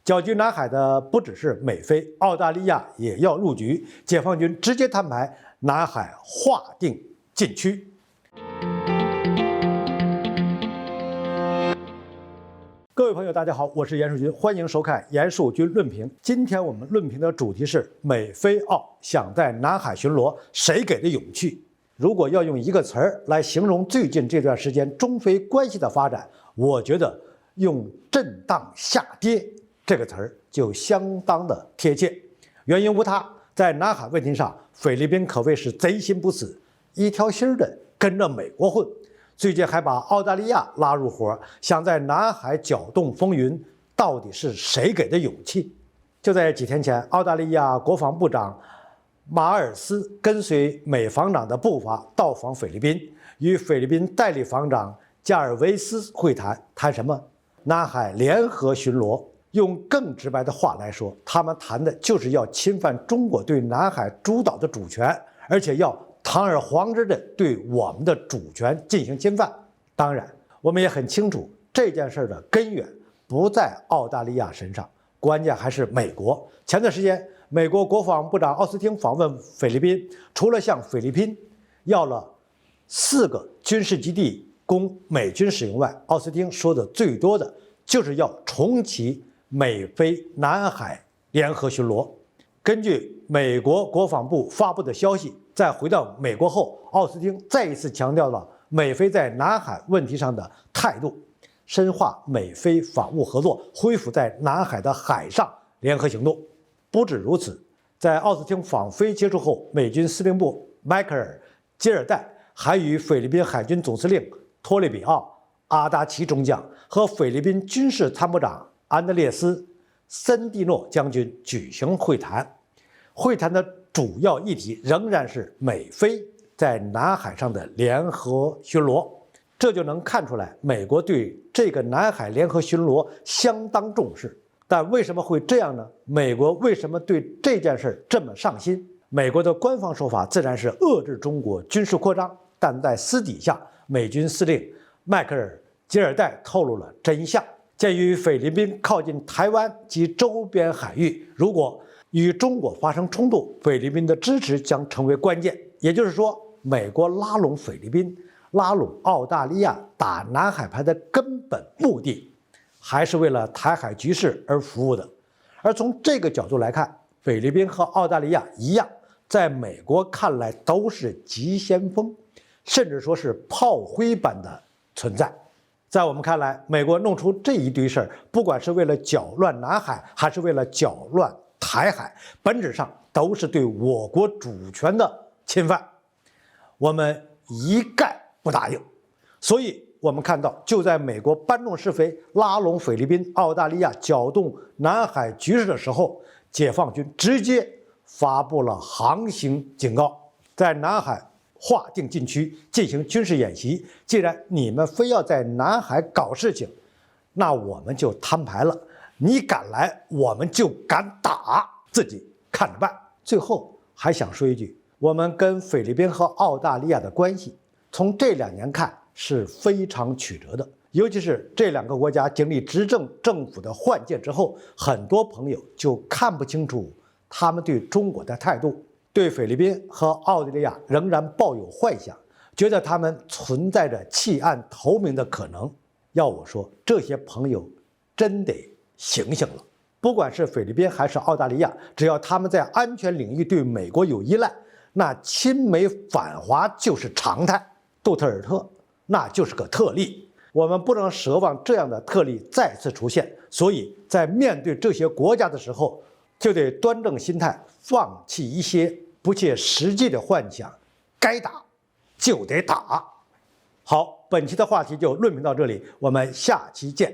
搅局南海的不只是美菲，澳大利亚也要入局。解放军直接摊牌，南海划定禁区。各位朋友，大家好，我是严树军，欢迎收看严树军论评。今天我们论评的主题是美菲澳想在南海巡逻，谁给的勇气？如果要用一个词儿来形容最近这段时间中非关系的发展，我觉得用震荡下跌这个词儿就相当的贴切。原因无他，在南海问题上，菲律宾可谓是贼心不死，一条心的跟着美国混。最近还把澳大利亚拉入伙，想在南海搅动风云，到底是谁给的勇气？就在几天前，澳大利亚国防部长马尔斯跟随美防长的步伐到访菲律宾，与菲律宾代理防长加尔维斯会谈，谈什么？南海联合巡逻。用更直白的话来说，他们谈的就是要侵犯中国对南海诸岛的主权，而且要堂而皇之的对我们的主权进行侵犯。当然，我们也很清楚这件事的根源不在澳大利亚身上，关键还是美国。前段时间，美国国防部长奥斯汀访问菲律宾，除了向菲律宾要了4个军事基地供美军使用外，奥斯汀说的最多的就是要重启美菲南海联合巡逻。根据美国国防部发布的消息，在回到美国后，奥斯汀再一次强调了美菲在南海问题上的态度，深化美菲防务合作，恢复在南海的海上联合行动。不止如此，在奥斯汀访菲结束后，美军司令部迈克尔·吉尔代还与菲律宾海军总司令托利比奥·阿达奇中将和菲律宾军事参谋长安德烈斯·森蒂诺将军举行会谈。会谈的主要议题仍然是美菲在南海上的联合巡逻，这就能看出来美国对这个南海联合巡逻相当重视。但为什么会这样呢？美国为什么对这件事这么上心？美国的官方说法自然是遏制中国军事扩张，但在私底下，美军司令迈克尔·吉尔代透露了真相。鉴于菲律宾靠近台湾及周边海域，如果与中国发生冲突，菲律宾的支持将成为关键。也就是说，美国拉拢菲律宾、拉拢澳大利亚打南海牌的根本目的，还是为了台海局势而服务的。而从这个角度来看，菲律宾和澳大利亚一样，在美国看来都是急先锋，甚至说是炮灰般的存在。在我们看来，美国弄出这一堆事儿，不管是为了搅乱南海，还是为了搅乱台海，本质上都是对我国主权的侵犯，我们一概不答应。所以我们看到，就在美国搬弄是非，拉拢菲律宾、澳大利亚，搅动南海局势的时候，解放军直接发布了航行警告，在南海划定禁区进行军事演习。既然你们非要在南海搞事情，那我们就摊牌了。你敢来，我们就敢打，自己看着办。最后还想说一句，我们跟菲律宾和澳大利亚的关系，从这2年看是非常曲折的。尤其是这2个国家经历执政政府的换届之后，很多朋友就看不清楚他们对中国的态度，对菲律宾和澳大利亚仍然抱有幻想，觉得他们存在着弃暗投明的可能。要我说，这些朋友真得醒醒了。不管是菲律宾还是澳大利亚，只要他们在安全领域对美国有依赖，那亲美反华就是常态。杜特尔特那就是个特例，我们不能奢望这样的特例再次出现。所以在面对这些国家的时候，就得端正心态，放弃一些不切实际的幻想，该打就得打。好，本期的话题就论评到这里，我们下期见。